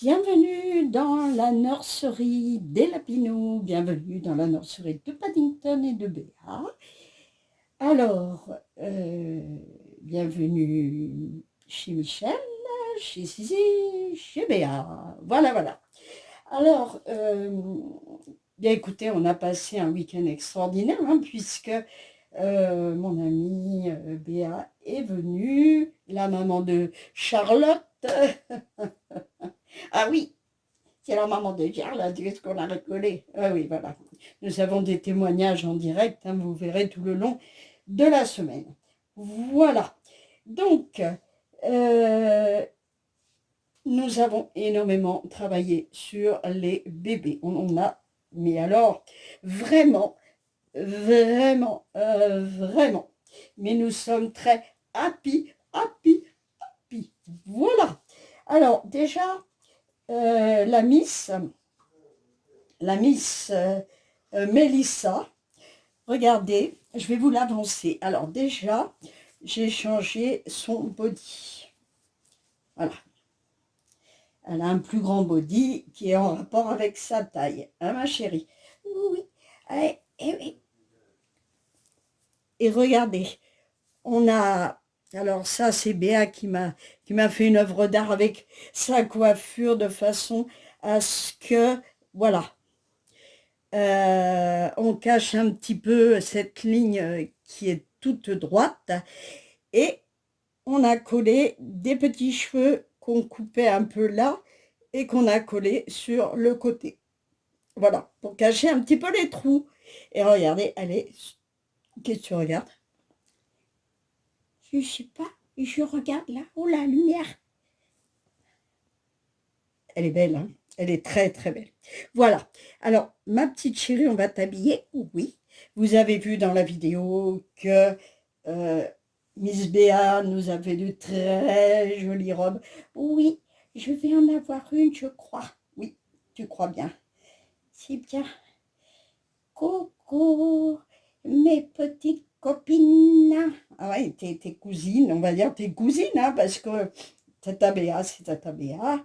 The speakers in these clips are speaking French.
Bienvenue dans la nurserie des Lapinous, bienvenue dans la nurserie de Paddington et de Béa. Alors, bienvenue chez Michel, chez Zizi, chez Béa. Voilà. Alors, bien écoutez, on a passé un week-end extraordinaire, puisque mon amie Béa est venue, la maman de Charlotte. Ah oui, c'est la maman de Charlotte, qu'est-ce qu'on a rigolé. Ah oui, voilà. Nous avons des témoignages en direct, vous verrez tout le long de la semaine. Voilà. Donc, nous avons énormément travaillé sur les bébés. On a, mais alors, vraiment. Mais nous sommes très happy. Voilà. Alors, déjà, la Miss Mélissa, regardez, je vais vous l'avancer. Alors déjà, j'ai changé son body. Voilà. Elle a un plus grand body qui est en rapport avec sa taille, ma chérie. Oui. Et regardez, on a... Alors ça, c'est Béa qui m'a fait une œuvre d'art avec sa coiffure de façon à ce que, voilà, on cache un petit peu cette ligne qui est toute droite et on a collé des petits cheveux qu'on coupait un peu là et qu'on a collé sur le côté. Voilà, pour cacher un petit peu les trous. Et regardez, elle est... Qu'est-ce que tu regardes? Je sais pas, je regarde là. Oh la lumière. Elle est belle, Elle est très belle. Voilà. Alors, ma petite chérie, on va t'habiller. Oui. Vous avez vu dans la vidéo que Miss Béa nous a fait de très jolies robes. Oui, je vais en avoir une, je crois. Oui, tu crois bien. C'est bien. Coucou, mes petites copines. Ah ouais, tes cousines, on va dire tes cousines, parce que Tata Béa, c'est Tata Béa.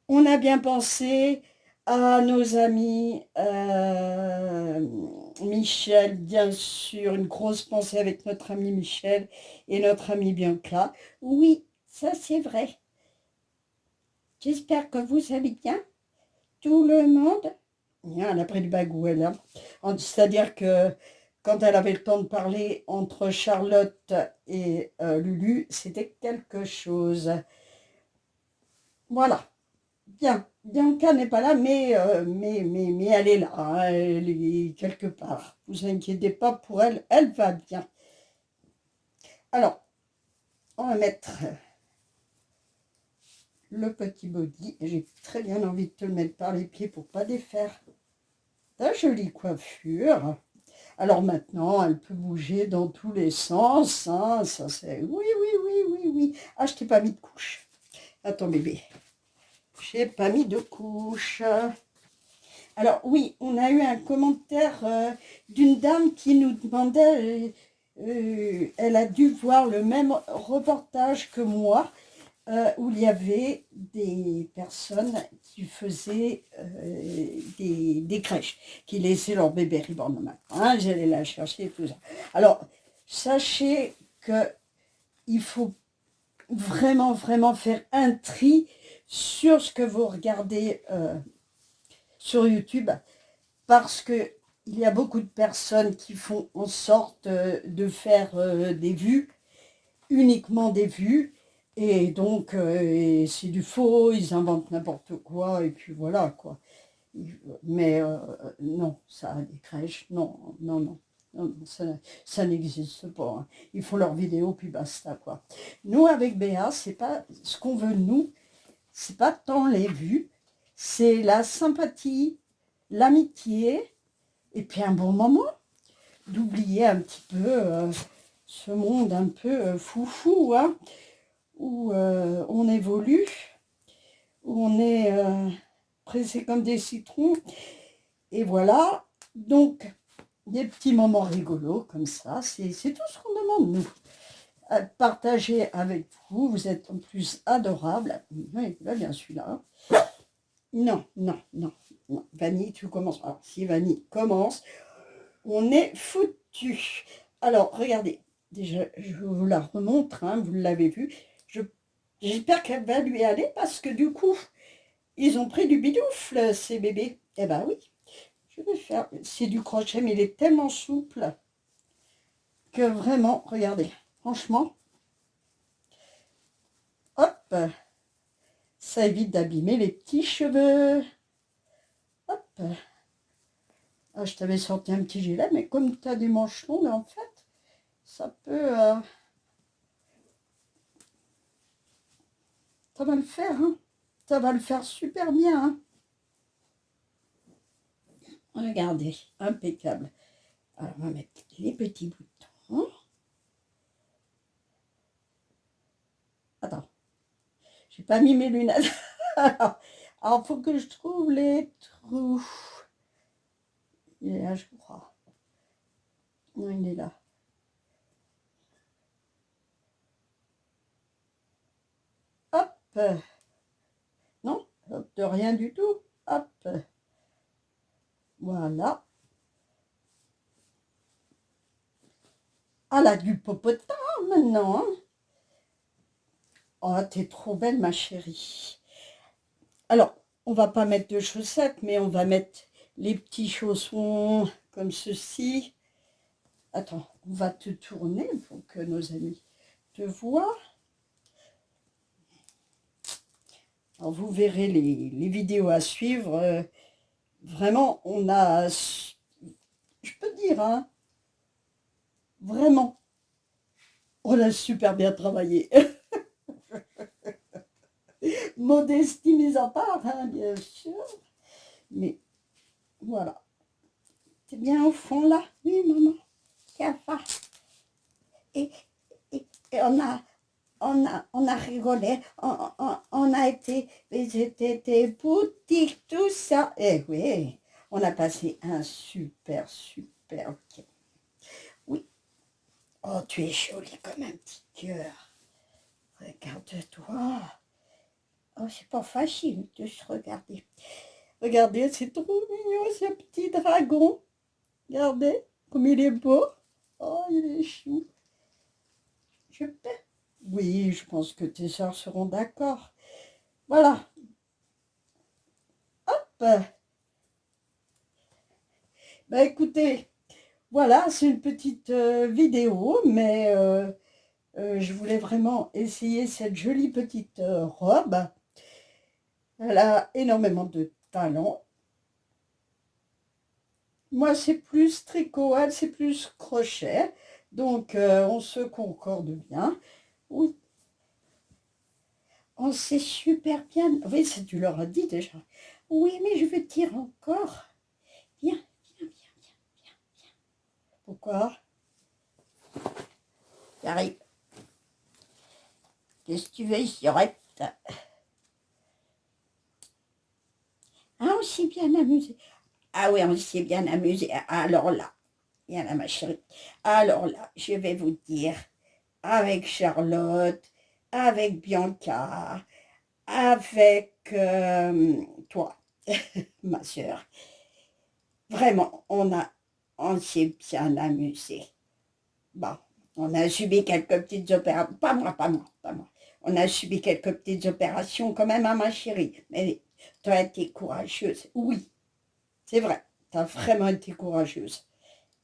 On a bien pensé à nos amis, Michel, bien sûr, une grosse pensée avec notre ami Michel et notre ami Bianca. Oui, ça c'est vrai. J'espère que vous allez bien, tout le monde. Elle a pris du bagou, elle. C'est-à-dire que quand elle avait le temps de parler entre Charlotte et Lulu, c'était quelque chose. Voilà. Bien, Bianca n'est pas là, mais elle est là, elle est quelque part. Vous inquiétez pas pour elle, elle va bien. Alors, on va mettre le petit body. J'ai très bien envie de te le mettre par les pieds pour pas défaire ta jolie coiffure. Alors maintenant, elle peut bouger dans tous les sens. Ça c'est... Oui. Ah, je t'ai pas mis de couche. Attends, bébé. J'ai pas mis de couche. Alors oui, on a eu un commentaire d'une dame qui nous demandait, elle a dû voir le même reportage que moi, où il y avait des personnes qui faisaient des crèches, qui laissaient leur bébé reborn le matin, j'allais la chercher et tout ça. Alors, sachez qu'il faut vraiment faire un tri sur ce que vous regardez sur YouTube, parce que il y a beaucoup de personnes qui font en sorte de faire des vues, uniquement des vues, et donc c'est du faux, ils inventent n'importe quoi, et puis voilà quoi. Mais non, ça, des crèches, non, ça n'existe pas. Ils font leurs vidéos, puis basta quoi. Nous, avec Béa, c'est pas ce qu'on veut, nous, c'est pas tant les vues, c'est la sympathie, l'amitié, et puis un bon moment, d'oublier un petit peu ce monde un peu foufou, où on évolue, où on est pressé comme des citrons, et voilà. Donc, des petits moments rigolos comme ça, c'est tout ce qu'on demande, nous. Partager avec vous, vous êtes en plus adorable. Oui, là, bien celui-là. Non, non, non, non. Vanille, tu commences. Alors, si Vanille commence, on est foutu. Alors, regardez. Déjà, je vous la remontre, hein, vous l'avez vu. J'espère qu'elle va lui aller parce que du coup, ils ont pris du bidoufle, ces bébés. Eh ben oui, je vais faire. C'est du crochet, mais il est tellement souple que vraiment, regardez, franchement, hop, ça évite d'abîmer les petits cheveux. Hop. Ah, je t'avais sorti un petit gilet, mais comme tu as des manches longues, en fait, ça peut... ça va le faire, hein. Ça va le faire super bien, hein. Regardez, impeccable. Alors, on va mettre les petits boutons. Attends, j'ai pas mis mes lunettes. Alors, faut que je trouve les trous. Il est là, je crois. Non, il est là. Hop. Non, de rien du tout. Hop. Voilà. Ah, elle a du popotin maintenant, hein. Oh, t'es trop belle, ma chérie. Alors, on va pas mettre de chaussettes, mais on va mettre les petits chaussons comme ceci. Attends, on va te tourner pour que nos amis te voient. Alors, vous verrez les vidéos à suivre. Vraiment, on a, je peux dire, hein, vraiment, on a super bien travaillé. Modestie mise à part, hein, bien sûr. Mais voilà. C'est bien au fond là. Oui, maman. Tiens, va. Et, et on a rigolé. On a été visiter des boutiques, tout ça. Et oui, on a passé un super, super week-end. Oui. Oh, tu es jolie comme un petit cœur. Regarde-toi. Oh, c'est pas facile de se regarder. Regardez, c'est trop mignon, ce petit dragon. Regardez, comme il est beau. Oh, il est chou. Je peux. Oui, je pense que tes soeurs seront d'accord. Voilà. Hop. Bah écoutez, voilà, c'est une petite vidéo, mais je voulais vraiment essayer cette jolie petite robe. Elle a énormément de talent. Moi, c'est plus tricot, elle, c'est plus crochet. Donc, on se concorde bien. Oui, on sait super bien. Oui, ça, tu leur as dit déjà. Oui, mais je veux dire encore. Viens, viens, viens, viens. Pourquoi? J'arrive. Qu'est-ce que tu veux, Isorette? Ah, on s'est bien amusé. Ah oui, on s'est bien amusé. Alors là, il y en a ma chérie. Alors là, je vais vous dire, avec Charlotte, avec Bianca, avec toi, ma soeur. Vraiment, on s'est bien amusé. Bon, on a subi quelques petites opérations, pas moi, pas moi, pas moi. On a subi quelques petites opérations quand même, à ma chérie. Mais tu as été courageuse. Oui, c'est vrai, tu as vraiment été courageuse.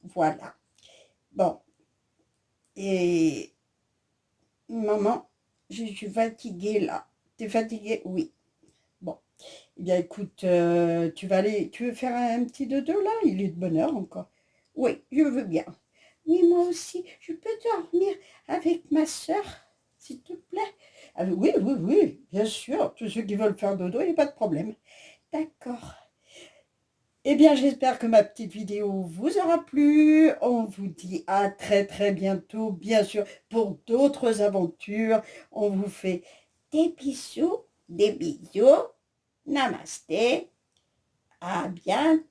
Voilà. Bon, et maman, je suis fatiguée là. T'es fatiguée? Oui. Bon, eh bien écoute, tu veux faire un petit dodo là? Il est de bonne heure encore. Oui, je veux bien. Oui, moi aussi, je peux dormir avec ma soeur, s'il te plaît. Ah, oui, oui, oui, bien sûr. Tous ceux qui veulent faire dodo, il n'y a pas de problème. D'accord. Eh bien, j'espère que ma petite vidéo vous aura plu. On vous dit à très très bientôt, bien sûr, pour d'autres aventures. On vous fait des bisous, des bisous. Namasté. À bientôt.